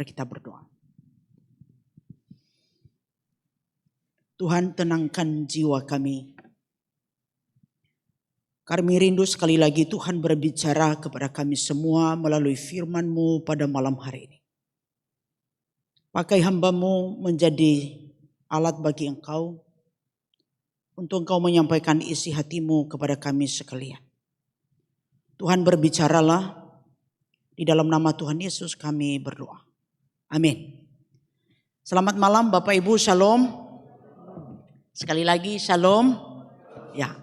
Mari kita berdoa. Tuhan, tenangkan jiwa kami. Kami rindu sekali lagi Tuhan berbicara kepada kami semua melalui firman-Mu pada malam hari ini. Pakai hamba-Mu menjadi alat bagi Engkau, untuk Engkau menyampaikan isi hati-Mu kepada kami sekalian. Tuhan, berbicaralah, di dalam nama Tuhan Yesus kami berdoa. Amin. Selamat malam Bapak Ibu, Shalom. Sekali lagi Shalom. Ya,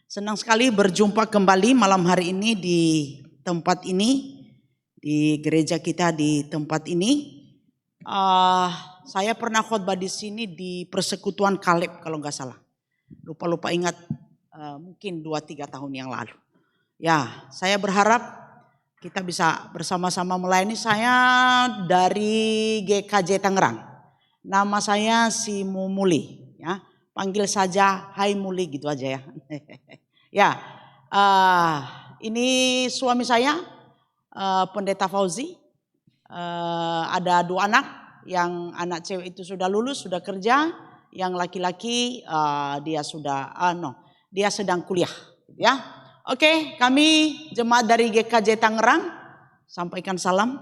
senang sekali berjumpa kembali malam hari ini di tempat ini, di gereja kita di tempat ini. Saya pernah khotbah di sini di Persekutuan Kaleb kalau nggak salah. Lupa ingat, mungkin 2-3 tahun yang lalu. Ya, saya berharap kita bisa bersama-sama melayani. Saya dari GKJ Tangerang. Nama saya si Muli, ya. Panggil saja Hai Muli gitu aja ya. Ya, ini suami saya, Pendeta Fauzi. Ada 2 anak, yang anak cewek itu sudah lulus, sudah kerja. Yang laki-laki dia sedang kuliah, ya. Oke, kami jemaat dari GKJ Tangerang sampaikan salam.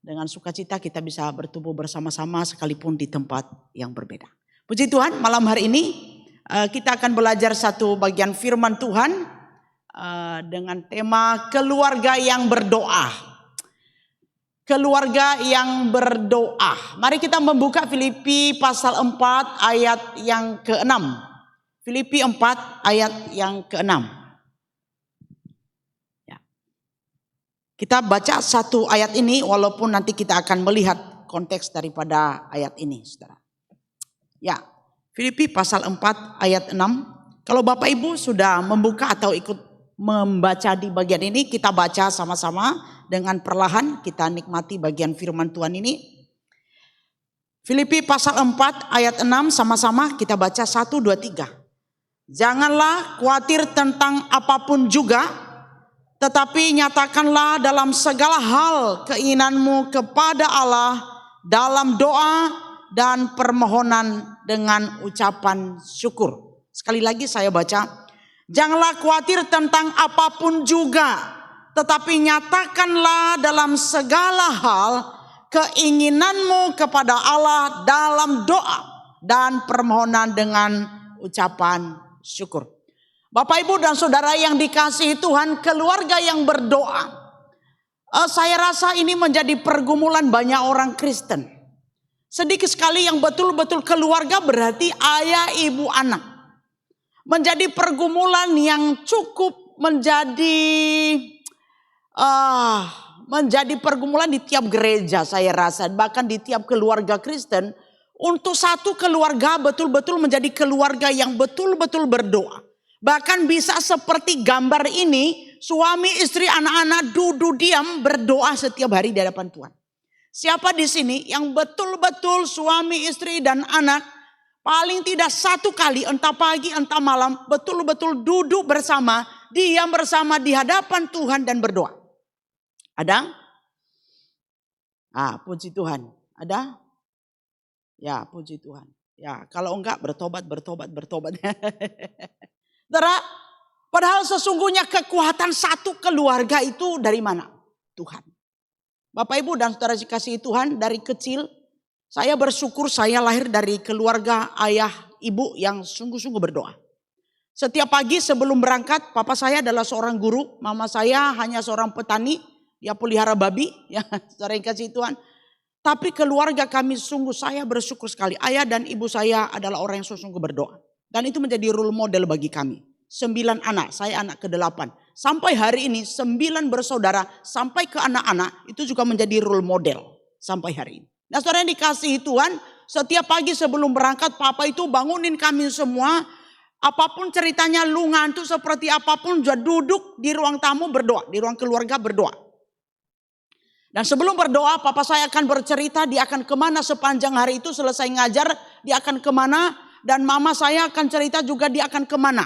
Dengan sukacita kita bisa bertumbuh bersama-sama sekalipun di tempat yang berbeda. Puji Tuhan, malam hari ini kita akan belajar satu bagian firman Tuhan dengan tema keluarga yang berdoa. Keluarga yang berdoa. Mari kita membuka Filipi pasal 4 ayat yang ke-6. Filipi 4 ayat yang ke-6. Ya. Kita baca satu ayat ini walaupun nanti kita akan melihat konteks daripada ayat ini, Saudara. Ya, Filipi pasal 4 ayat 6. Kalau Bapak Ibu sudah membuka atau ikut membaca di bagian ini, kita baca sama-sama. Dengan perlahan kita nikmati bagian firman Tuhan ini. Filipi pasal 4 ayat 6 sama-sama kita baca 1, 2, 3. Janganlah khawatir tentang apapun juga, tetapi nyatakanlah dalam segala hal keinginanmu kepada Allah dalam doa dan permohonan dengan ucapan syukur. Sekali lagi saya baca. Janganlah khawatir tentang apapun juga, tetapi nyatakanlah dalam segala hal keinginanmu kepada Allah dalam doa dan permohonan dengan ucapan syukur. Bapak, Ibu dan Saudara yang dikasihi Tuhan, keluarga yang berdoa. Saya rasa ini menjadi pergumulan banyak orang Kristen. Sedikit sekali yang betul-betul keluarga berarti ayah, ibu, anak. Menjadi pergumulan yang cukup menjadi pergumulan di tiap gereja saya rasa, bahkan di tiap keluarga Kristen. Untuk satu keluarga betul-betul menjadi keluarga yang betul-betul berdoa. Bahkan bisa seperti gambar ini, suami, istri, anak-anak duduk diam berdoa setiap hari di hadapan Tuhan. Siapa di sini yang betul-betul suami, istri dan anak paling tidak 1 kali, entah pagi entah malam, betul-betul duduk bersama, diam bersama di hadapan Tuhan dan berdoa? Ada? Puji Tuhan. Ada? Ya, puji Tuhan. Ya, kalau enggak bertobat. Saudara, padahal sesungguhnya kekuatan satu keluarga itu dari mana? Tuhan. Bapak, Ibu dan Saudara dikasihi Tuhan, dari kecil saya bersyukur saya lahir dari keluarga ayah, ibu yang sungguh-sungguh berdoa. Setiap pagi sebelum berangkat, papa saya adalah seorang guru, mama saya hanya seorang petani. Ya, pelihara babi, ya, saudara yang kasih Tuhan. Tapi keluarga kami sungguh saya bersyukur sekali. Ayah dan ibu saya adalah orang yang sungguh berdoa. Dan itu menjadi role model bagi kami. 9 anak, saya anak ke-8. Sampai hari ini 9 bersaudara, sampai ke anak-anak, itu juga menjadi role model sampai hari ini. Nah, saudara yang dikasihi Tuhan, setiap pagi sebelum berangkat, papa itu bangunin kami semua. Apapun ceritanya, lu ngantuk seperti apapun, juga duduk di ruang tamu berdoa, di ruang keluarga berdoa. Dan sebelum berdoa, papa saya akan bercerita dia akan kemana sepanjang hari itu, selesai ngajar dia akan kemana. Dan mama saya akan cerita juga dia akan kemana.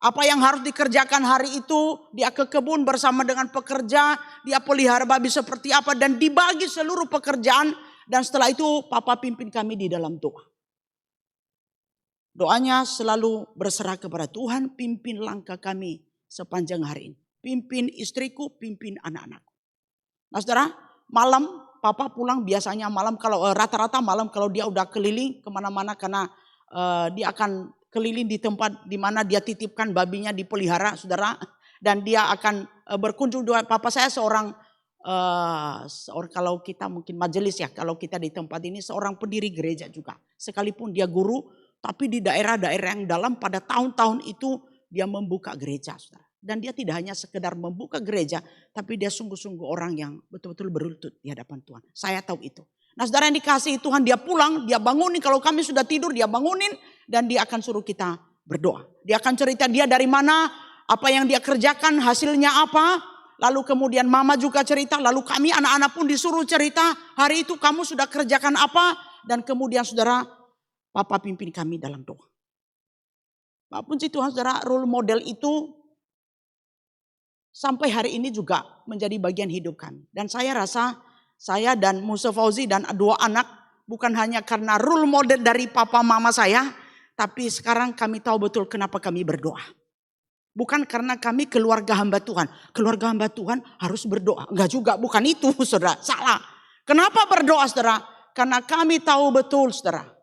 Apa yang harus dikerjakan hari itu, dia ke kebun bersama dengan pekerja, dia pelihara babi seperti apa. Dan dibagi seluruh pekerjaan Dan setelah itu Papa pimpin kami di dalam doa. Doanya selalu berserah kepada Tuhan, pimpin langkah kami sepanjang hari ini. Pimpin istriku, pimpin anak-anakku. Nah saudara, malam Papa pulang biasanya malam, kalau rata-rata malam kalau dia udah keliling kemana-mana, karena dia akan keliling di tempat di mana dia titipkan babinya dipelihara, saudara. Dan dia akan berkunjung. Papa saya seorang kalau kita mungkin majelis ya, kalau kita di tempat ini seorang pendiri gereja juga. Sekalipun dia guru, tapi di daerah-daerah yang dalam pada tahun-tahun itu dia membuka gereja, saudara. Dan dia tidak hanya sekedar membuka gereja, tapi dia sungguh-sungguh orang yang betul-betul berlutut di hadapan Tuhan. Saya tahu itu. Nah saudara yang dikasihi Tuhan, dia pulang, dia bangunin. Kalau kami sudah tidur, dia bangunin. Dan dia akan suruh kita berdoa. Dia akan cerita dia dari mana, apa yang dia kerjakan, hasilnya apa. Lalu kemudian mama juga cerita, lalu kami anak-anak pun disuruh cerita, hari itu kamu sudah kerjakan apa. Dan kemudian saudara, Papa pimpin kami dalam doa. Apapun sih Tuhan, saudara, role model itu sampai hari ini juga menjadi bagian hidup kami. Dan saya rasa saya dan Musa Fauzi dan dua anak bukan hanya karena role model dari papa mama saya, tapi sekarang kami tahu betul kenapa kami berdoa. Bukan karena kami keluarga hamba Tuhan. Keluarga hamba Tuhan harus berdoa. Enggak juga, bukan itu saudara, salah. Kenapa berdoa saudara? Karena kami tahu betul saudara,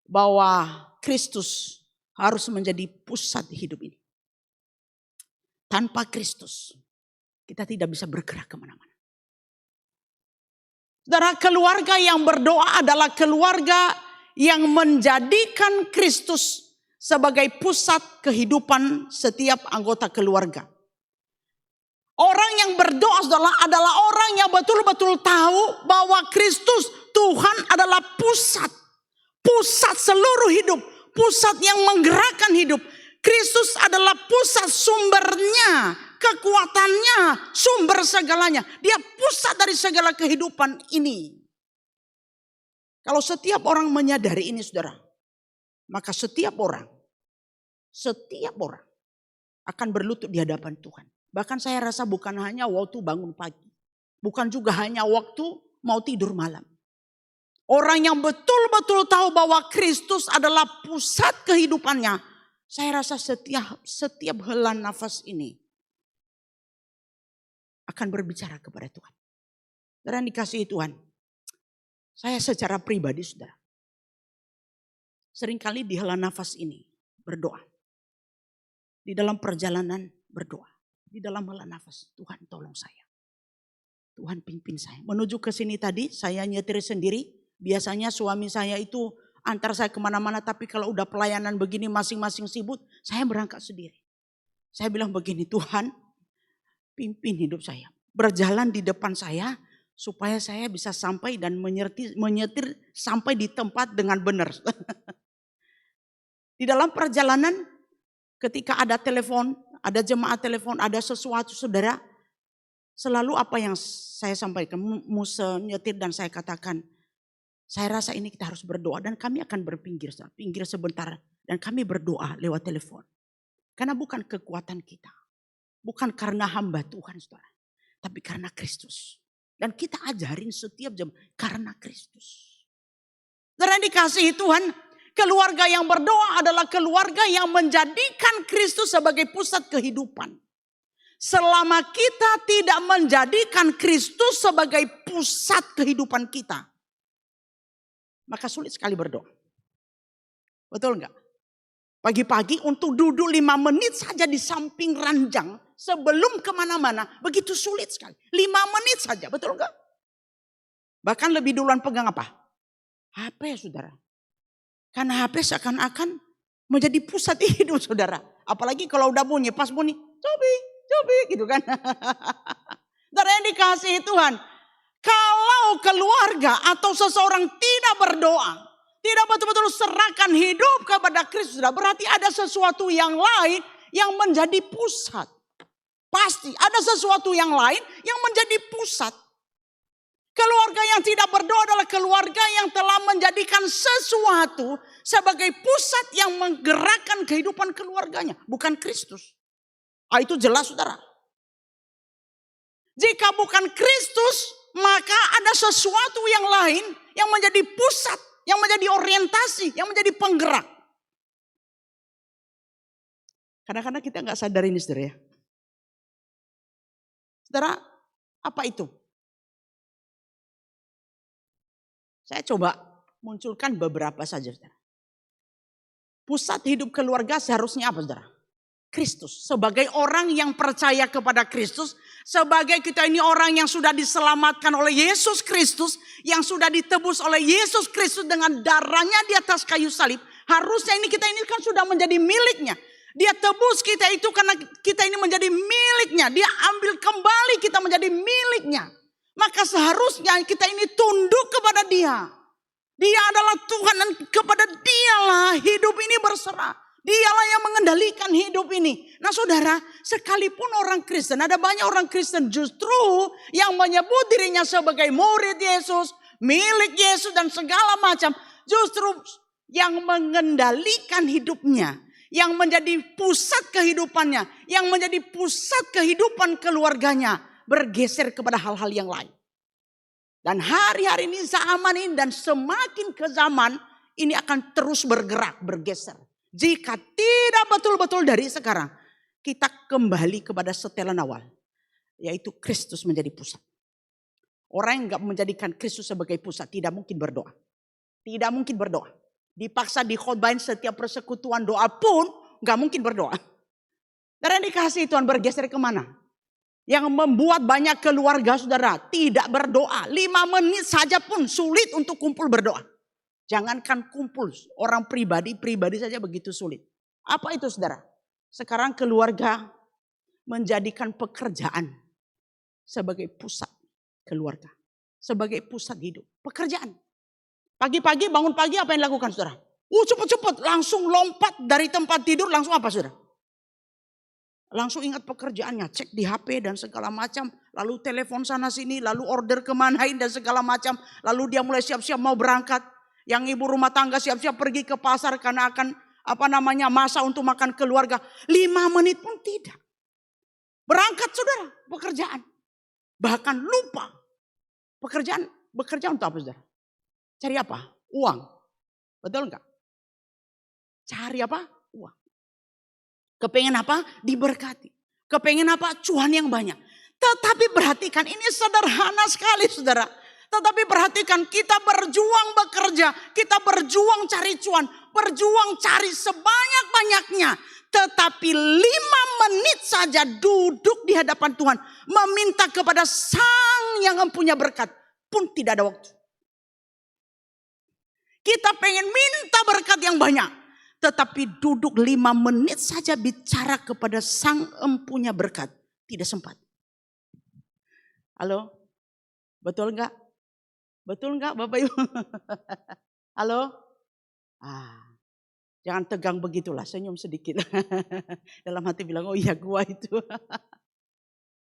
bahwa Kristus harus menjadi pusat hidup ini. Tanpa Kristus kita tidak bisa bergerak kemana-mana. Saudara, keluarga yang berdoa adalah keluarga yang menjadikan Kristus sebagai pusat kehidupan setiap anggota keluarga. Orang yang berdoa adalah orang yang betul-betul tahu bahwa Kristus Tuhan adalah pusat. Pusat seluruh hidup. Pusat yang menggerakkan hidup. Kristus adalah pusat sumbernya, kekuatannya, sumber segalanya. Dia pusat dari segala kehidupan ini. Kalau setiap orang menyadari ini saudara, maka setiap orang akan berlutut di hadapan Tuhan. Bahkan saya rasa bukan hanya waktu bangun pagi. Bukan juga hanya waktu mau tidur malam. Orang yang betul-betul tahu bahwa Kristus adalah pusat kehidupannya. Saya rasa setiap hela nafas ini akan berbicara kepada Tuhan. Dan dikasihi Tuhan. Saya secara pribadi saudara, seringkali di hela nafas ini berdoa. Di dalam perjalanan berdoa. Di dalam hela nafas, Tuhan tolong saya. Tuhan pimpin saya. Menuju ke sini tadi saya nyetir sendiri. Biasanya suami saya itu antar saya kemana-mana. Tapi kalau udah pelayanan begini masing-masing sibuk, saya berangkat sendiri. Saya bilang begini, Tuhan pimpin hidup saya. Berjalan di depan saya supaya saya bisa sampai dan menyetir sampai di tempat dengan benar. Di dalam perjalanan ketika ada telepon, ada jemaat telepon, ada sesuatu saudara, selalu apa yang saya sampaikan, Musa nyetir dan saya katakan, saya rasa ini kita harus berdoa dan kami akan pinggir sebentar dan kami berdoa lewat telepon. Karena bukan kekuatan kita, bukan karena hamba Tuhan saudara, tapi karena Kristus. Dan kita ajarin setiap jam karena Kristus. Karena dikasihi Tuhan, keluarga yang berdoa adalah keluarga yang menjadikan Kristus sebagai pusat kehidupan. Selama kita tidak menjadikan Kristus sebagai pusat kehidupan kita, maka sulit sekali berdoa. Betul enggak? Pagi-pagi untuk duduk 5 menit saja di samping ranjang sebelum kemana-mana, begitu sulit sekali. 5 menit saja, betul enggak? Bahkan lebih duluan pegang apa? HP saudara. Karena HP seakan-akan menjadi pusat hidup saudara. Apalagi kalau udah bunyi, pas bunyi, cobi gitu kan. Dan yang dikasihi Tuhan, kalau keluarga atau seseorang tidak berdoa, tidak betul-betul serahkan hidup kepada Kristus, berarti ada sesuatu yang lain yang menjadi pusat. Pasti ada sesuatu yang lain yang menjadi pusat. Keluarga yang tidak berdoa adalah keluarga yang telah menjadikan sesuatu sebagai pusat yang menggerakkan kehidupan keluarganya. Bukan Kristus. Itu jelas saudara. Jika bukan Kristus, maka ada sesuatu yang lain yang menjadi pusat, yang menjadi orientasi, yang menjadi penggerak. Kadang-kadang kita nggak sadar ini, saudara ya. Saudara, apa itu? Saya coba munculkan beberapa saja, saudara. Pusat hidup keluarga seharusnya apa, saudara? Kristus. Sebagai orang yang percaya kepada Kristus, sebagai kita ini orang yang sudah diselamatkan oleh Yesus Kristus, yang sudah ditebus oleh Yesus Kristus dengan darahnya di atas kayu salib, harusnya kita ini kan sudah menjadi miliknya. Dia tebus kita itu karena kita ini menjadi miliknya. Dia ambil kembali kita menjadi miliknya. Maka seharusnya kita ini tunduk kepada Dia. Dia adalah Tuhan dan kepada Dialah hidup ini berserah. Dialah yang mengendalikan hidup ini. Nah saudara, sekalipun orang Kristen, ada banyak orang Kristen justru yang menyebut dirinya sebagai murid Yesus, milik Yesus dan segala macam. Justru yang mengendalikan hidupnya, yang menjadi pusat kehidupannya, yang menjadi pusat kehidupan keluarganya, bergeser kepada hal-hal yang lain. Dan hari-hari ini zaman ini dan semakin ke zaman ini akan terus bergerak, bergeser. Jika tidak betul-betul dari sekarang kita kembali kepada setelan awal, yaitu Kristus menjadi pusat. Orang yang enggak menjadikan Kristus sebagai pusat tidak mungkin berdoa. Tidak mungkin berdoa. Dipaksa dikhotbahin setiap persekutuan doa pun enggak mungkin berdoa. Karena dikasih Tuhan bergeser kemana? Yang membuat banyak keluarga saudara tidak berdoa. 5 menit saja pun sulit untuk kumpul berdoa. Jangankan kumpul, orang pribadi saja begitu sulit. Apa itu saudara? Sekarang keluarga menjadikan pekerjaan sebagai pusat keluarga. Sebagai pusat hidup. Pekerjaan. Pagi-pagi bangun pagi apa yang dilakukan saudara? Cepet-cepet langsung lompat dari tempat tidur langsung apa saudara? Langsung ingat pekerjaannya, cek di HP dan segala macam. Lalu telepon sana sini, lalu order kemanain dan segala macam. Lalu dia mulai siap-siap mau berangkat. Yang ibu rumah tangga siap-siap pergi ke pasar karena akan masa untuk makan keluarga. 5 menit pun tidak. Berangkat saudara, pekerjaan. Bahkan lupa. Bekerja untuk apa saudara? Cari apa? Uang. Betul enggak? Cari apa? Uang. Kepengen apa? Diberkati. Kepengen apa? Cuan yang banyak. Tetapi perhatikan ini sederhana sekali saudara. Tetapi perhatikan kita berjuang bekerja. Kita berjuang cari cuan. Berjuang cari sebanyak-banyaknya. Tetapi 5 menit saja duduk di hadapan Tuhan. Meminta kepada Sang yang mempunyai berkat. Pun tidak ada waktu. Kita pengen minta berkat yang banyak. Tetapi duduk 5 menit saja bicara kepada Sang empunya berkat. Tidak sempat. Halo? Betul enggak? Betul enggak Bapak Ibu? Halo? Jangan tegang begitulah, senyum sedikit. Dalam hati bilang, oh iya gua itu.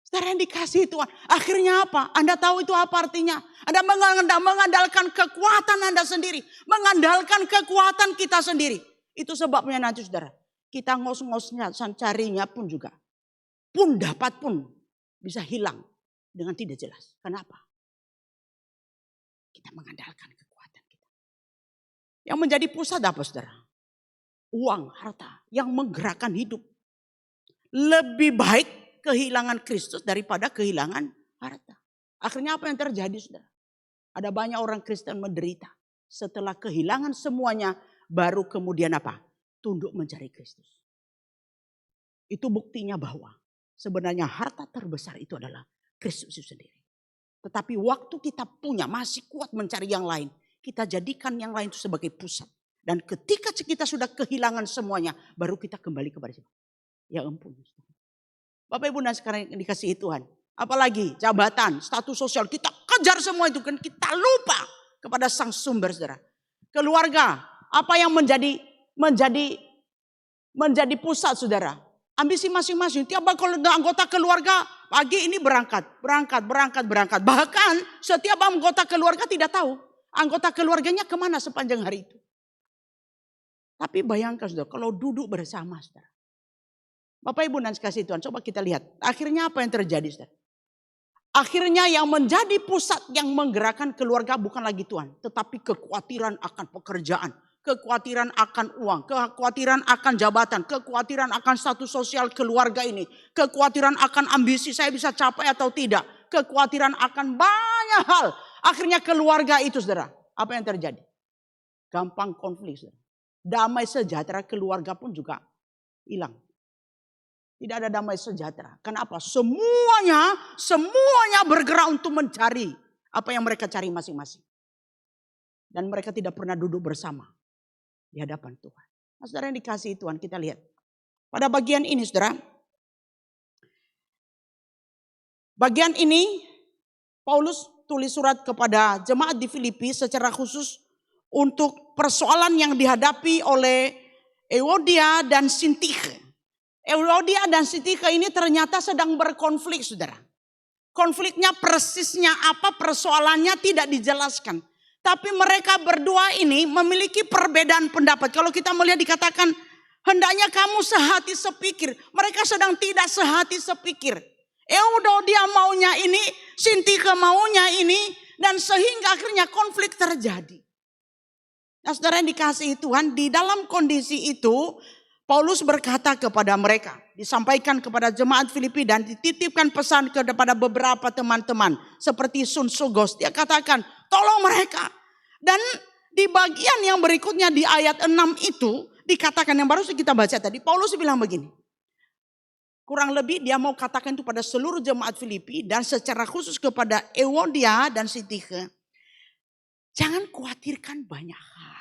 Saudara yang dikasih Tuhan. Akhirnya apa? Anda tahu itu apa artinya? Anda mengandalkan kekuatan Anda sendiri. Mengandalkan kekuatan kita sendiri. Itu sebabnya nanti saudara, kita ngos-ngosnya, carinya pun juga. Pun dapat pun bisa hilang dengan tidak jelas. Kenapa? Kita mengandalkan kekuatan kita. Yang menjadi pusat apa saudara? Uang, harta yang menggerakkan hidup. Lebih baik kehilangan Kristus daripada kehilangan harta. Akhirnya apa yang terjadi saudara? Ada banyak orang Kristen menderita. Setelah kehilangan semuanya, baru kemudian apa? Tunduk mencari Kristus. Itu buktinya bahwa sebenarnya harta terbesar itu adalah Kristus itu sendiri. Tetapi waktu kita punya masih kuat mencari yang lain. Kita jadikan yang lain itu sebagai pusat. Dan ketika kita sudah kehilangan semuanya, baru kita kembali kepada siapa? Ya ampun. Bapak Ibu sekarang dikasihi Tuhan. Apalagi jabatan, status sosial. Kita kejar semua itu kan. Kita lupa kepada Sang Sumber saudara. Keluarga. Apa yang menjadi pusat saudara? Ambisi masing-masing. Tiap anggota keluarga pagi ini berangkat. Bahkan setiap anggota keluarga tidak tahu anggota keluarganya kemana sepanjang hari itu. Tapi bayangkan saudara, kalau duduk bersama saudara. Bapak Ibu dan kasih Tuhan, coba kita lihat. Akhirnya apa yang terjadi saudara? Akhirnya yang menjadi pusat yang menggerakkan keluarga bukan lagi Tuhan. Tetapi kekhawatiran akan pekerjaan. Kekhawatiran akan uang. Kekhawatiran akan jabatan. Kekhawatiran akan status sosial keluarga ini. Kekhawatiran akan ambisi saya bisa capai atau tidak. Kekhawatiran akan banyak hal. Akhirnya keluarga itu saudara. Apa yang terjadi? Gampang konflik saudara. Damai sejahtera keluarga pun juga hilang. Tidak ada damai sejahtera. Kenapa? Semuanya bergerak untuk mencari apa yang mereka cari masing-masing. Dan mereka tidak pernah duduk bersama di hadapan Tuhan. Nah, saudara yang dikasihi Tuhan, kita lihat. Pada bagian ini saudara. Bagian ini Paulus tulis surat kepada jemaat di Filipi secara khusus untuk persoalan yang dihadapi oleh Euodia dan Sintikhe. Euodia dan Sintikhe ini ternyata sedang berkonflik saudara. Konfliknya persisnya apa, persoalannya tidak dijelaskan. Tapi mereka berdua ini memiliki perbedaan pendapat. Kalau kita melihat dikatakan hendaknya kamu sehati sepikir. Mereka sedang tidak sehati sepikir. Euodia maunya ini, Sintikhe maunya ini. Dan sehingga akhirnya konflik terjadi. Nah saudara yang dikasihi Tuhan, di dalam kondisi itu Paulus berkata kepada mereka, disampaikan kepada jemaat Filipi dan dititipkan pesan kepada beberapa teman-teman seperti Sun Sugos. Dia katakan, tolong mereka. Dan di bagian yang berikutnya di ayat 6 itu dikatakan yang baru kita baca tadi, Paulus bilang begini. Kurang lebih dia mau katakan itu pada seluruh jemaat Filipi dan secara khusus kepada Euodia dan Sintikhe. Jangan khawatirkan banyak hal.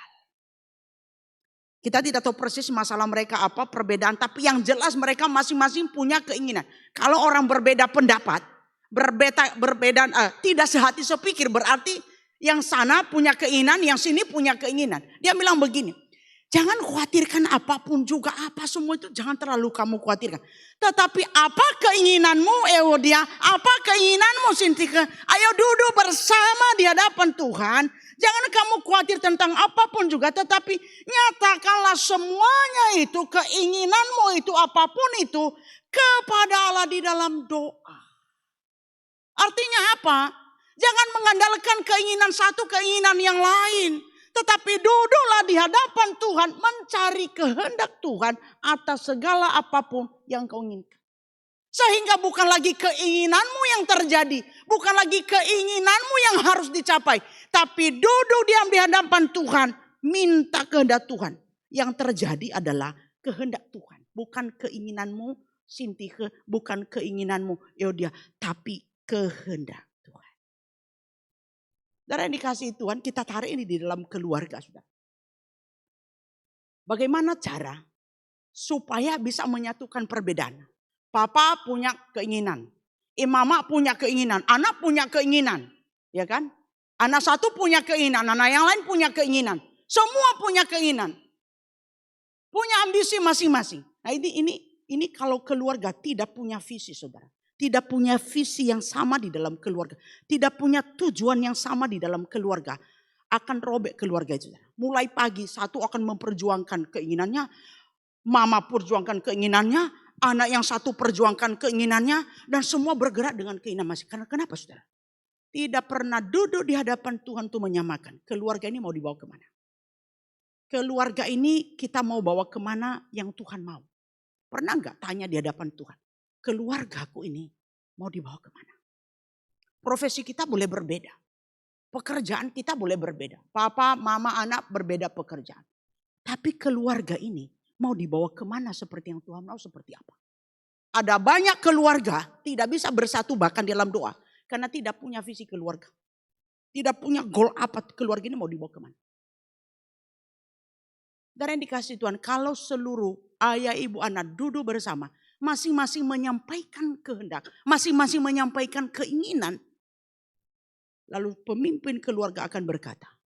Kita tidak tahu persis masalah mereka apa, perbedaan. Tapi yang jelas mereka masing-masing punya keinginan. Kalau orang berbeda pendapat, tidak sehati sepikir. Berarti yang sana punya keinginan, yang sini punya keinginan. Dia bilang begini, jangan khawatirkan apapun juga, apa semua itu jangan terlalu kamu khawatirkan. Tetapi apa keinginanmu Euodia, apa keinginanmu Sintikhe, ayo duduk bersama di hadapan Tuhan. Jangan kamu khawatir tentang apapun juga, tetapi nyatakanlah semuanya itu, keinginanmu itu, apapun itu, kepada Allah di dalam doa. Artinya apa? Jangan mengandalkan keinginan satu, keinginan yang lain. Tetapi duduklah di hadapan Tuhan, mencari kehendak Tuhan atas segala apapun yang kau inginkan. Sehingga bukan lagi keinginanmu yang terjadi. Bukan lagi keinginanmu yang harus dicapai. Tapi duduk diam di hadapan Tuhan. Minta kehendak Tuhan. Yang terjadi adalah kehendak Tuhan. Bukan keinginanmu Sintikhe. Bukan keinginanmu Euodia. Tapi kehendak Tuhan. Saudara yang dikasihi Tuhan, kita tarik ini di dalam keluarga. Saudara. Bagaimana cara supaya bisa menyatukan perbedaan? Papa punya keinginan, mama punya keinginan, anak punya keinginan, ya kan? Anak satu punya keinginan, anak yang lain punya keinginan, semua punya keinginan, punya ambisi masing-masing. Nah ini kalau keluarga tidak punya visi, saudara, tidak punya visi yang sama di dalam keluarga, tidak punya tujuan yang sama di dalam keluarga, akan robek keluarga itu. Saudara. Mulai pagi satu akan memperjuangkan keinginannya, mama perjuangkan keinginannya. Anak yang satu perjuangkan keinginannya dan semua bergerak dengan keinginan masing. Karena kenapa saudara? Tidak pernah duduk di hadapan Tuhan untuk menyamakan. Keluarga ini mau dibawa kemana? Keluarga ini kita mau bawa kemana yang Tuhan mau? Pernah enggak tanya di hadapan Tuhan? Keluargaku ini mau dibawa kemana? Profesi kita boleh berbeda. Pekerjaan kita boleh berbeda. Papa, mama, anak berbeda pekerjaan. Tapi keluarga ini mau dibawa kemana seperti yang Tuhan mau, seperti apa? Ada banyak keluarga tidak bisa bersatu bahkan dalam doa. Karena tidak punya visi keluarga. Tidak punya goal apa keluarga ini mau dibawa kemana. Dan yang dikasih Tuhan, kalau seluruh ayah, ibu, anak duduk bersama. Masing-masing menyampaikan kehendak. Masing-masing menyampaikan keinginan. Lalu pemimpin keluarga akan berkata,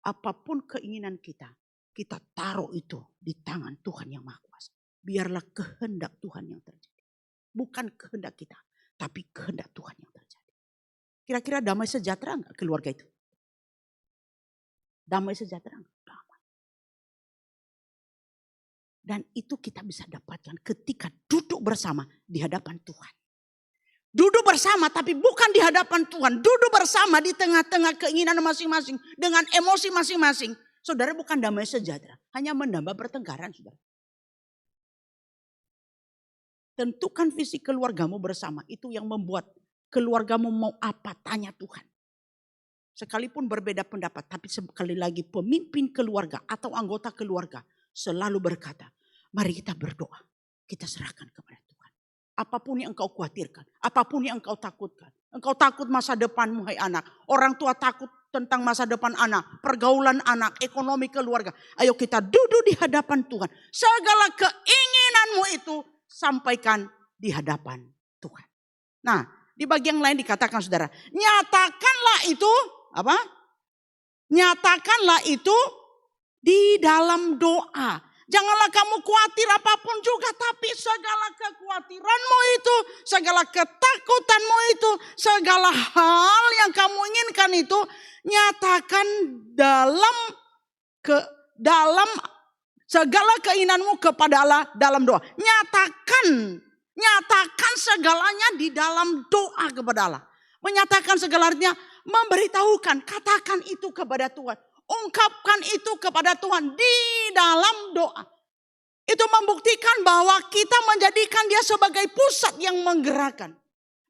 apapun keinginan kita. Kita taruh itu di tangan Tuhan yang Maha Kuasa. Biarlah kehendak Tuhan yang terjadi. Bukan kehendak kita, tapi kehendak Tuhan yang terjadi. Kira-kira damai sejahtera enggak keluarga itu? Damai sejahtera enggak? Damai. Dan itu kita bisa dapatkan ketika duduk bersama di hadapan Tuhan. Duduk bersama tapi bukan di hadapan Tuhan. Duduk bersama di tengah-tengah keinginan masing-masing. Dengan emosi masing-masing. Saudara, bukan damai sejahtera. Hanya menambah pertengkaran, saudara. Tentukan visi keluargamu bersama. Itu yang membuat keluargamu mau apa, tanya Tuhan. Sekalipun berbeda pendapat, tapi sekali lagi pemimpin keluarga atau anggota keluarga selalu berkata, mari kita berdoa, kita serahkan kepada Tuhan. Apapun yang engkau khawatirkan, apapun yang engkau takutkan. Engkau takut masa depanmu, hai anak. Orang tua takut tentang masa depan anak, pergaulan anak, ekonomi keluarga. Ayo kita duduk di hadapan Tuhan. Segala keinginanmu itu sampaikan di hadapan Tuhan. Nah, di bagian lain dikatakan saudara, nyatakanlah itu, apa? Nyatakanlah itu di dalam doa. Janganlah kamu khawatir apapun juga, tapi segala kekhawatiranmu itu, segala ketakutanmu itu, segala hal yang kamu inginkan itu, nyatakan dalam segala keinginanmu kepada Allah dalam doa. Nyatakan segalanya di dalam doa kepada Allah. Menyatakan segalanya, memberitahukan, katakan itu kepada Tuhan. Ungkapkan itu kepada Tuhan di dalam doa. Itu membuktikan bahwa kita menjadikan dia sebagai pusat yang menggerakkan.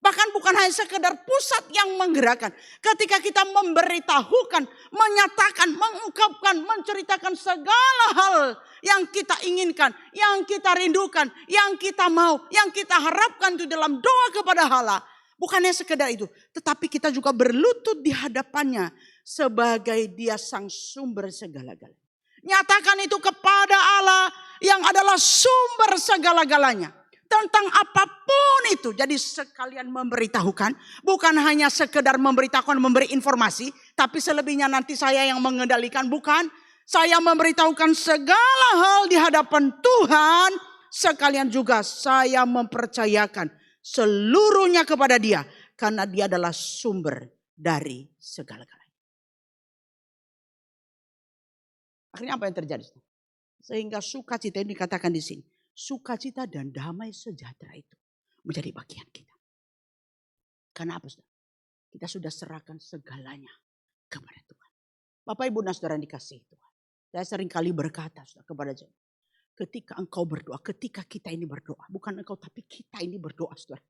Bahkan bukan hanya sekedar pusat yang menggerakkan. Ketika kita memberitahukan, menyatakan, mengungkapkan, menceritakan segala hal yang kita inginkan, yang kita rindukan, yang kita mau, yang kita harapkan itu dalam doa kepada Allah. Bukannya sekedar itu, tetapi kita juga berlutut di hadapannya sebagai dia sang sumber segala-galanya. Nyatakan itu kepada Allah yang adalah sumber segala-galanya. Tentang apapun itu. Jadi sekalian memberitahukan. Bukan hanya sekedar memberitahukan, memberi informasi. Tapi selebihnya nanti saya yang mengendalikan. Bukan. Saya memberitahukan segala hal di hadapan Tuhan. Sekalian juga saya mempercayakan seluruhnya kepada dia. Karena dia adalah sumber dari segala-galanya. Akhirnya apa yang terjadi? Sehingga sukacita ini dikatakan di sini. Sukacita dan damai sejahtera itu menjadi bagian kita. Karena apa, saudara? Kita sudah serahkan segalanya kepada Tuhan. Bapak Ibu dan saudara yang dikasihi Tuhan. Saya sering kali berkata saudara, kepada jemaat. Ketika engkau berdoa, ketika kita ini berdoa. Bukan engkau tapi kita ini berdoa saudara.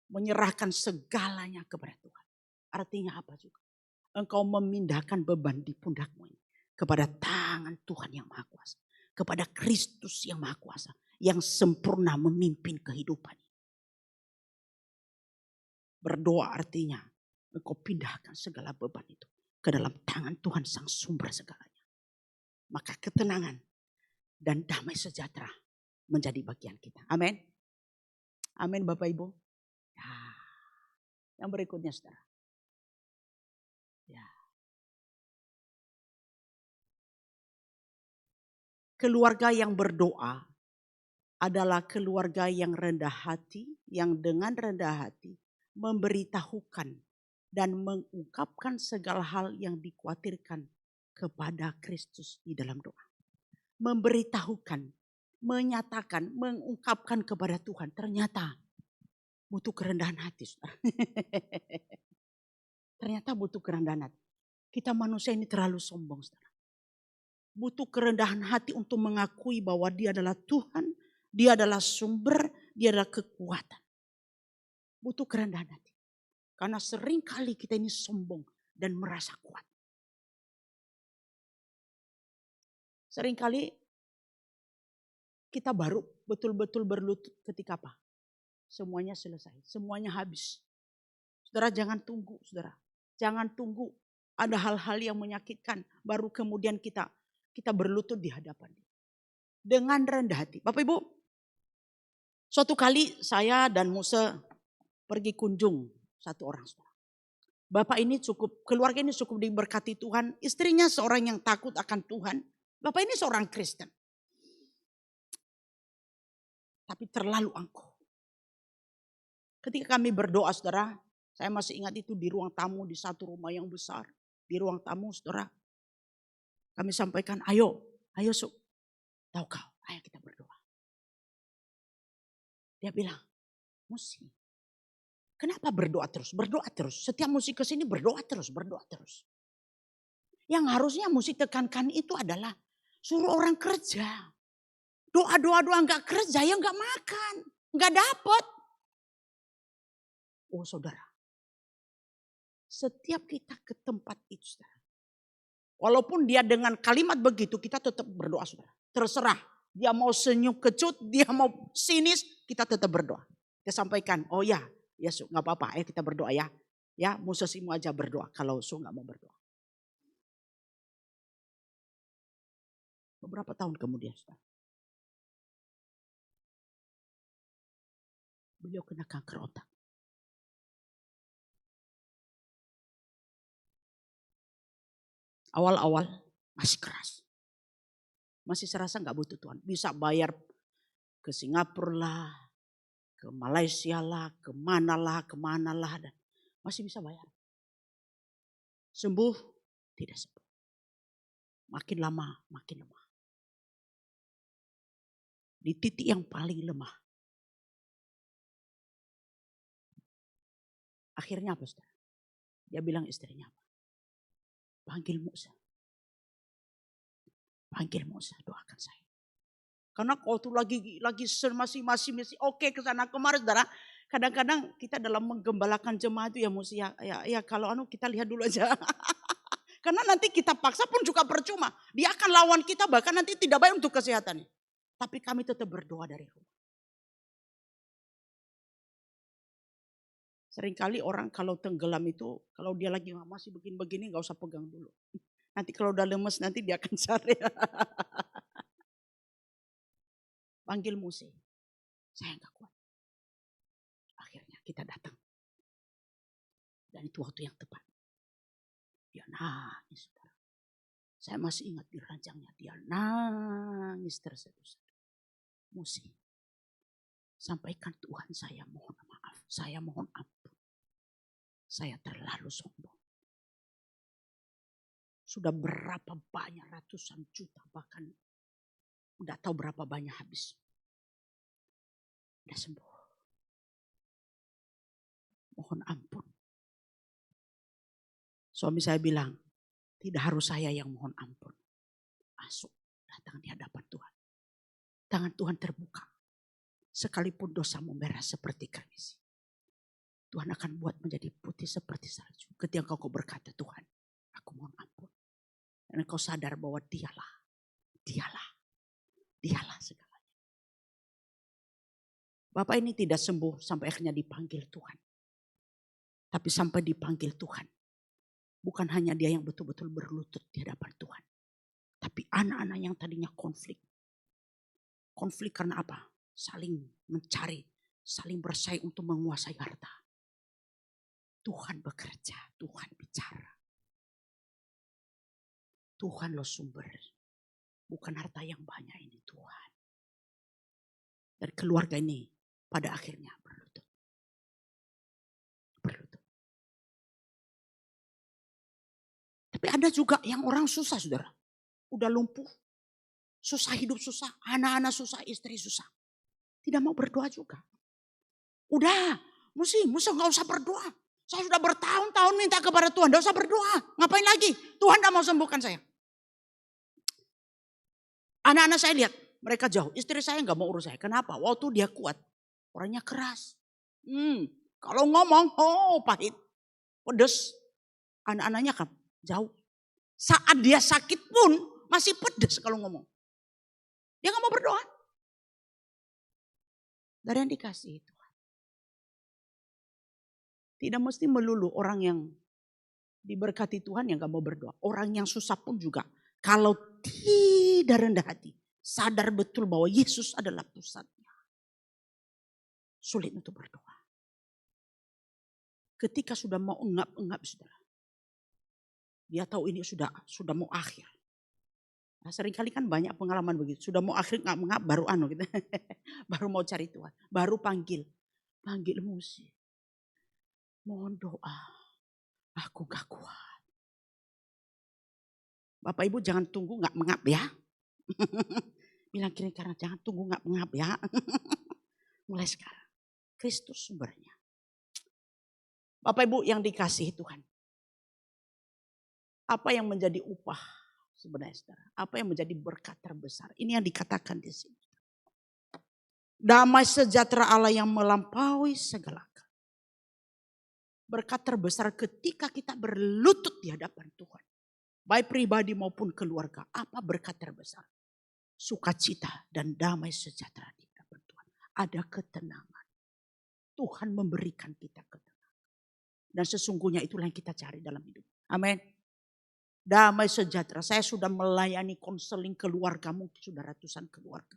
Menyerahkan segalanya kepada Tuhan. Artinya apa juga? Engkau memindahkan beban di pundakmu ini kepada tangan Tuhan yang Maha Kuasa. Kepada Kristus yang Maha Kuasa. Yang sempurna memimpin kehidupan. Berdoa artinya engkau pindahkan segala beban itu ke dalam tangan Tuhan sang sumber segalanya. Maka ketenangan dan damai sejahtera menjadi bagian kita. Amin. Amin Bapak Ibu. Ya. Yang berikutnya saudara. Ya. Keluarga yang berdoa adalah keluarga yang rendah hati, yang dengan rendah hati memberitahukan dan mengungkapkan segala hal yang dikhawatirkan kepada Kristus di dalam doa. Memberitahukan, menyatakan, mengungkapkan kepada Tuhan. Ternyata butuh kerendahan hati. Ternyata butuh kerendahan hati. Kita manusia ini terlalu sombong. Saudara. Butuh kerendahan hati untuk mengakui bahwa dia adalah Tuhan, dia adalah sumber, dia adalah kekuatan. Butuh kerendahan hati. Karena seringkali kita ini sombong dan merasa kuat. Seringkali kita baru betul-betul berlutut ketika apa? Semuanya selesai, semuanya habis. Saudara jangan tunggu, saudara. Jangan tunggu ada hal-hal yang menyakitkan. Baru kemudian kita berlutut di hadapan dia. Dengan rendah hati. Bapak Ibu, suatu kali saya dan Musa pergi kunjung satu orang. Bapak ini keluarga ini cukup diberkati Tuhan. Istrinya seorang yang takut akan Tuhan. Bapak ini seorang Kristen. Tapi terlalu angkuh. Ketika kami berdoa saudara, saya masih ingat itu di ruang tamu di satu rumah yang besar. Di ruang tamu saudara, kami sampaikan ayo Su, tahu kau, ayo kita berdoa. Dia bilang, Mesti. Kenapa berdoa terus? Berdoa terus. Setiap musik kesini berdoa terus, berdoa terus. Yang harusnya musik tekankan itu adalah suruh orang kerja. Doa enggak kerja ya enggak makan. Enggak dapat. Oh saudara. Setiap kita ke tempat itu saudara. Walaupun dia dengan kalimat begitu kita tetap berdoa saudara. Terserah. Dia mau senyum kecut, dia mau sinis, kita tetap berdoa. Kita sampaikan, oh ya Su gak apa-apa, ayo kita berdoa ya. Ya musisimu aja berdoa kalau Su gak mau berdoa. Beberapa tahun kemudian saudara. Beliau kena kanker otak. Awal-awal masih keras. Masih serasa gak butuh Tuhan. Bisa bayar ke Singapura lah, ke Malaysia lah, kemana lah. Dan masih bisa bayar. Sembuh, tidak sembuh. Makin lama, makin lemah. Di titik yang paling lemah. Akhirnya apa saudara? Dia bilang istrinya apa? Panggil Musa. Panggil Musa, doakan saya. Karena waktu lagi masih oke ke sana kemarin saudara. Kadang-kadang kita dalam menggembalakan jemaat itu ya Musa ya kalau kita lihat dulu aja. Karena nanti kita paksa pun juga percuma. Dia akan lawan kita bahkan nanti tidak baik untuk kesehatannya. Tapi kami tetap berdoa dari rumah. Seringkali orang kalau tenggelam itu kalau dia lagi masih begini gak usah pegang dulu. Nanti kalau udah lemes nanti dia akan cari. Panggil Musa. Saya gak kuat. Akhirnya kita datang. Dan itu waktu yang tepat. Dia nangis. Saya masih ingat di ranjangnya. Dia nangis terseduh-seduh. Musa. Sampaikan Tuhan saya mohon maaf. Saya mohon ampun. Saya terlalu sombong. Sudah berapa banyak ratusan juta bahkan. Udah tahu berapa banyak habis. Udah sembuh. Mohon ampun. Suami saya bilang, tidak harus saya yang mohon ampun. Masuk, datang di hadapan Tuhan. Tangan Tuhan terbuka. Sekalipun dosamu merah seperti kermis. Tuhan akan buat menjadi putih seperti salju. Ketika kau berkata, Tuhan, aku mohon ampun. Dan kau sadar bahwa dialah segalanya. Bapak ini tidak sembuh sampai akhirnya dipanggil Tuhan. Tapi sampai dipanggil Tuhan. Bukan hanya dia yang betul-betul berlutut di hadapan Tuhan. Tapi anak-anak yang tadinya konflik. Konflik karena apa? Saling mencari, saling bersaing untuk menguasai harta. Tuhan bekerja, Tuhan bicara. Tuhan lo sumber. Bukan harta yang banyak ini Tuhan. Dan keluarga ini pada akhirnya berlutut. Tapi ada juga yang orang susah saudara. Udah lumpuh. Susah hidup susah. Anak-anak susah, istri susah. Tidak mau berdoa juga. Udah. Musa gak usah berdoa. Saya sudah bertahun-tahun minta kepada Tuhan. Gak usah berdoa. Ngapain lagi? Tuhan gak mau sembuhkan saya. Anak-anak saya lihat. Mereka jauh. Istri saya gak mau urus saya. Kenapa? Waktu dia kuat. Orangnya keras. Kalau ngomong. Pahit. Pedes. Anak-anaknya kan jauh. Saat dia sakit pun masih pedes kalau ngomong. Dia gak mau berdoa. Dari yang dikasih Tuhan. Tidak mesti melulu orang yang diberkati Tuhan yang gak mau berdoa. Orang yang susah pun juga. Kalau tidak rendah hati. Sadar betul bahwa Yesus adalah pusatnya. Sulit untuk berdoa. Ketika sudah mau engap-engap saudara. Dia tahu ini sudah mau akhir. Nah, seringkali kan banyak pengalaman begitu. Sudah mau akhir ngap-ngap baru gitu. Baru mau cari Tuhan. Baru panggil Musa. Mohon doa. Aku gak kuat. Bapak Ibu jangan tunggu ngap-ngap ya. Bilang kiri kanan jangan tunggu ngap-ngap ya. Mulai sekarang. Kristus sumbernya. Bapak Ibu yang dikasihi Tuhan. Apa yang menjadi upah sebenarnya saudara? Apa yang menjadi berkat terbesar? Ini yang dikatakan di sini. Damai sejahtera Allah yang melampaui segala akal. Berkat terbesar ketika kita berlutut di hadapan Tuhan. Baik pribadi maupun keluarga. Apa berkat terbesar? Sukacita dan damai sejahtera di hadapan Tuhan. Ada ketenangan. Tuhan memberikan kita ketenangan. Dan sesungguhnya itulah yang kita cari dalam hidup. Amin. Damai sejahtera. Saya sudah melayani konseling keluarga. Mungkin sudah ratusan keluarga.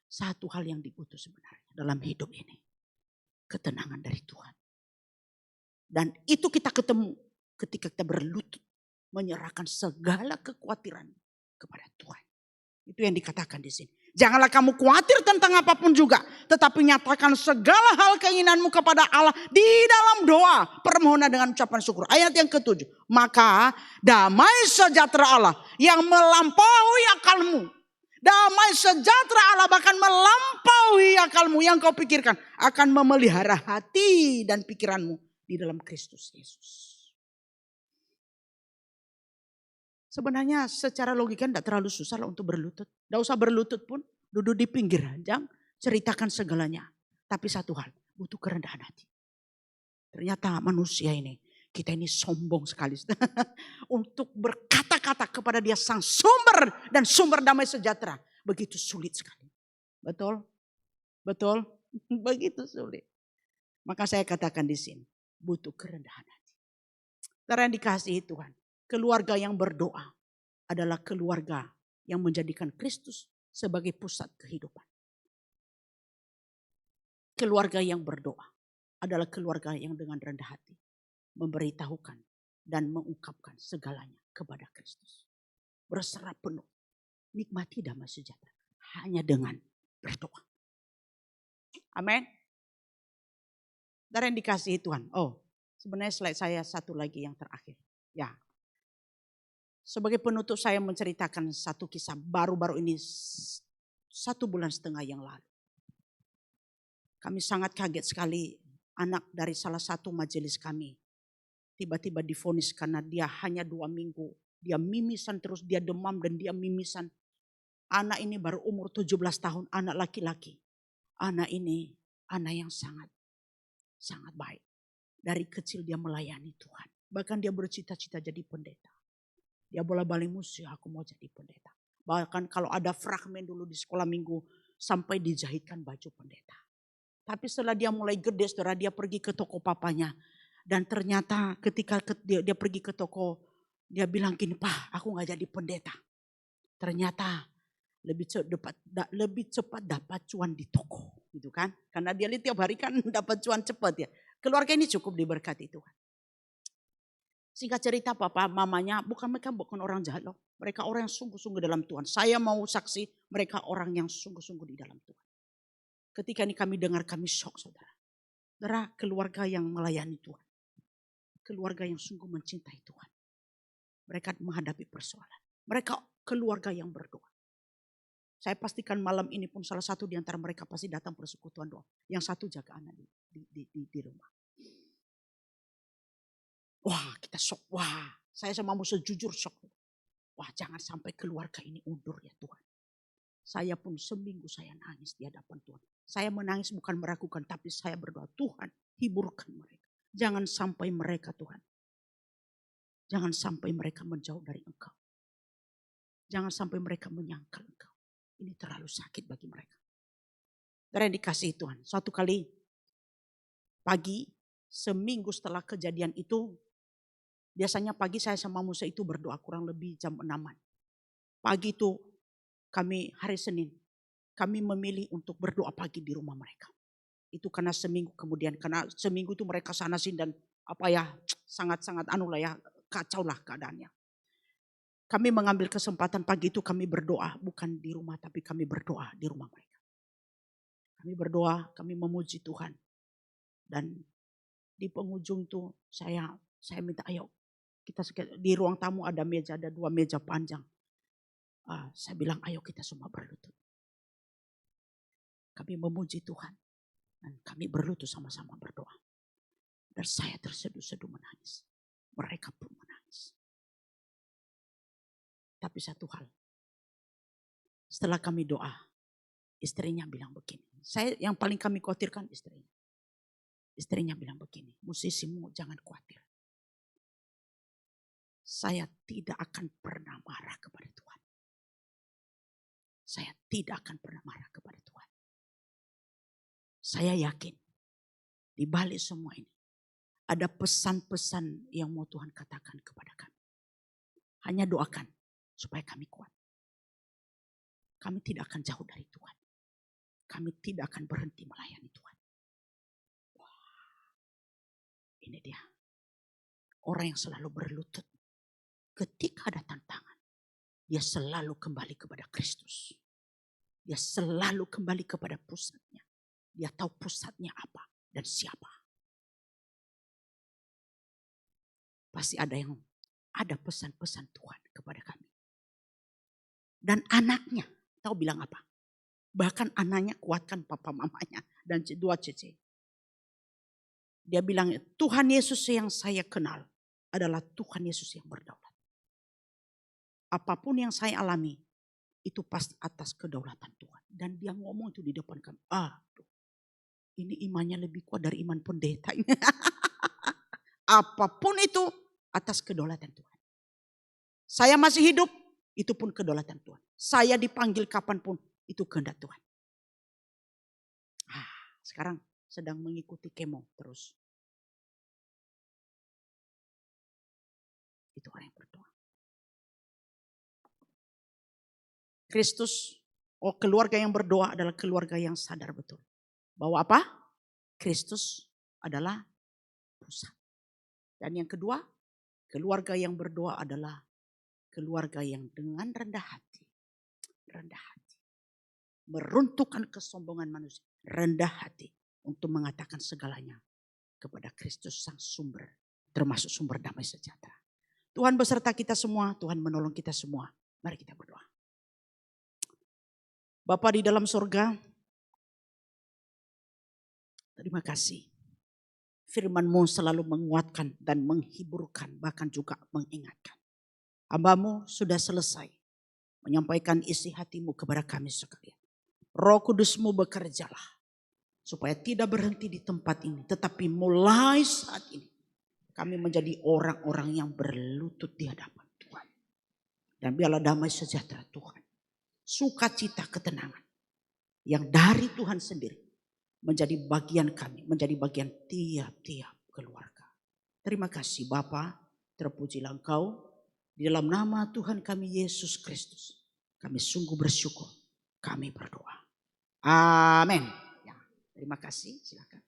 Satu hal yang dibutuh sebenarnya dalam hidup ini. Ketenangan dari Tuhan. Dan itu kita ketemu ketika kita berlutut. Menyerahkan segala kekhawatiran kepada Tuhan. Itu yang dikatakan di sini. Janganlah kamu khawatir tentang apapun juga. Tetapi nyatakan segala hal keinginanmu kepada Allah. Di dalam doa. Permohonan dengan ucapan syukur. Ayat yang ke-7. Maka damai sejahtera Allah. Yang melampaui akalmu. Damai sejahtera Allah bahkan melampaui akalmu. Yang kau pikirkan. Akan memelihara hati dan pikiranmu. Di dalam Kristus Yesus. Sebenarnya secara logika tidak terlalu susah lah untuk berlutut. Tidak usah berlutut pun. Duduk di pinggir ranjang. Ceritakan segalanya. Tapi satu hal. Butuh kerendahan hati. Ternyata manusia ini. Kita ini sombong sekali. Untuk berkata-kata kepada dia sang sumber. Dan sumber damai sejahtera. Begitu sulit sekali. Betul? Betul? Begitu sulit. Maka saya katakan di sini. Butuh kerendahan hati. Karena dikasihi Tuhan. Keluarga yang berdoa adalah keluarga yang menjadikan Kristus sebagai pusat kehidupan. Keluarga yang berdoa adalah keluarga yang dengan rendah hati memberitahukan dan mengungkapkan segalanya kepada Kristus. Berserah penuh, nikmati damai sejahtera hanya dengan berdoa. Amin. Dan yang dikasihi Tuhan. Oh, sebenarnya slide saya satu lagi yang terakhir. Ya. Sebagai penutup saya menceritakan satu kisah baru-baru ini 1,5 bulan yang lalu. Kami sangat kaget sekali anak dari salah satu majelis kami. Tiba-tiba divonis karena dia hanya 2 minggu. Dia mimisan terus, dia demam dan dia mimisan. Anak ini baru umur 17 tahun, anak laki-laki. Anak ini anak yang sangat baik. Dari kecil dia melayani Tuhan. Bahkan dia bercita-cita jadi pendeta. Dia bola-balik musuh, aku mau jadi pendeta. Bahkan kalau ada fragmen dulu di sekolah minggu sampai dijahitkan baju pendeta. Tapi setelah dia mulai gede, setelah dia pergi ke toko papanya. Dan ternyata ketika dia pergi ke toko, dia bilang gini, "Pak, aku gak jadi pendeta." Ternyata lebih cepat dapat cuan di toko. Gitu kan? Karena dia lihat tiap hari kan dapat cuan cepat ya. Keluarga ini cukup diberkati Tuhan. Singkat cerita papa mamanya mereka bukan orang jahat loh. Mereka orang yang sungguh-sungguh dalam Tuhan. Saya mau saksi mereka orang yang sungguh-sungguh di dalam Tuhan. Ketika ini kami dengar kami shock saudara. Saudara keluarga yang melayani Tuhan. Keluarga yang sungguh mencintai Tuhan. Mereka menghadapi persoalan. Mereka keluarga yang berdoa. Saya pastikan malam ini pun salah satu di antara mereka pasti datang persekutuan doa. Yang satu jaga anak di rumah. Wah kita shock, wah saya sama mau sejujur shock. Wah jangan sampai keluarga ini undur ya Tuhan. Saya pun seminggu saya nangis di hadapan Tuhan. Saya menangis bukan meragukan tapi saya berdoa Tuhan hiburkan mereka. Jangan sampai mereka Tuhan. Jangan sampai mereka menjauh dari Engkau. Jangan sampai mereka menyangkal Engkau. Ini terlalu sakit bagi mereka. Dan dikasihi Tuhan. Suatu kali pagi seminggu setelah kejadian itu. Biasanya pagi saya sama Musa itu berdoa kurang lebih jam 6-an. Pagi itu kami hari Senin. Kami memilih untuk berdoa pagi di rumah mereka. Itu karena seminggu kemudian. Karena seminggu itu mereka sana sini dan sangat-sangat kacau lah keadaannya. Kami mengambil kesempatan pagi itu kami berdoa. Bukan di rumah tapi kami berdoa di rumah mereka. Kami berdoa, kami memuji Tuhan. Dan di penghujung itu saya minta ayo. Kita di ruang tamu ada 2 meja panjang. Saya bilang ayo kita semua berlutut. Kami memuji Tuhan. Dan kami berlutut sama-sama berdoa. Dan saya terseduh-seduh menangis. Mereka pun menangis. Tapi satu hal. Setelah kami doa, istrinya bilang begini. Yang paling kami khawatirkan istrinya. Istrinya bilang begini, musisimu jangan khawatir. Saya tidak akan pernah marah kepada Tuhan. Saya tidak akan pernah marah kepada Tuhan. Saya yakin di balik semua ini ada pesan-pesan yang mau Tuhan katakan kepada kami. Hanya doakan supaya kami kuat. Kami tidak akan jauh dari Tuhan. Kami tidak akan berhenti melayani Tuhan. Wah, ini dia. Orang yang selalu berlutut. Ketika ada tantangan, dia selalu kembali kepada Kristus. Dia selalu kembali kepada pusatnya. Dia tahu pusatnya apa dan siapa. Pasti ada pesan-pesan Tuhan kepada kami. Dan anaknya, tahu bilang apa? Bahkan anaknya kuatkan papa mamanya dan dua cece. Dia bilang, Tuhan Yesus yang saya kenal adalah Tuhan Yesus yang berdaulat. Apapun yang saya alami, itu pasti atas kedaulatan Tuhan. Dan dia ngomong itu di depan kami. Ini imannya lebih kuat dari iman pendeta ini. Apapun itu atas kedaulatan Tuhan. Saya masih hidup, itu pun kedaulatan Tuhan. Saya dipanggil kapanpun, itu kehendak Tuhan. Sekarang sedang mengikuti kemo terus. Itu orang yang berdoa. Kristus, keluarga yang berdoa adalah keluarga yang sadar betul. Bahwa apa? Kristus adalah pusat. Dan yang kedua, keluarga yang berdoa adalah keluarga yang dengan rendah hati. Rendah hati. Meruntuhkan kesombongan manusia. Rendah hati untuk mengatakan segalanya kepada Kristus sang sumber. Termasuk sumber damai sejahtera. Tuhan beserta kita semua. Tuhan menolong kita semua. Mari kita berdoa. Bapa di dalam surga, terima kasih. Firman-Mu selalu menguatkan dan menghiburkan, bahkan juga mengingatkan. Hamba-Mu sudah selesai menyampaikan isi hati-Mu kepada kami sekalian. Roh Kudus-Mu bekerjalah supaya tidak berhenti di tempat ini, tetapi mulai saat ini kami menjadi orang-orang yang berlutut di hadapan Tuhan. Dan biarlah damai sejahtera Tuhan, sukacita, ketenangan yang dari Tuhan sendiri menjadi bagian kami, menjadi bagian tiap-tiap keluarga. Terima kasih Bapa, terpujilah Engkau. Di dalam nama Tuhan kami Yesus Kristus, kami sungguh bersyukur, kami berdoa. Amin. Ya, terima kasih, silakan.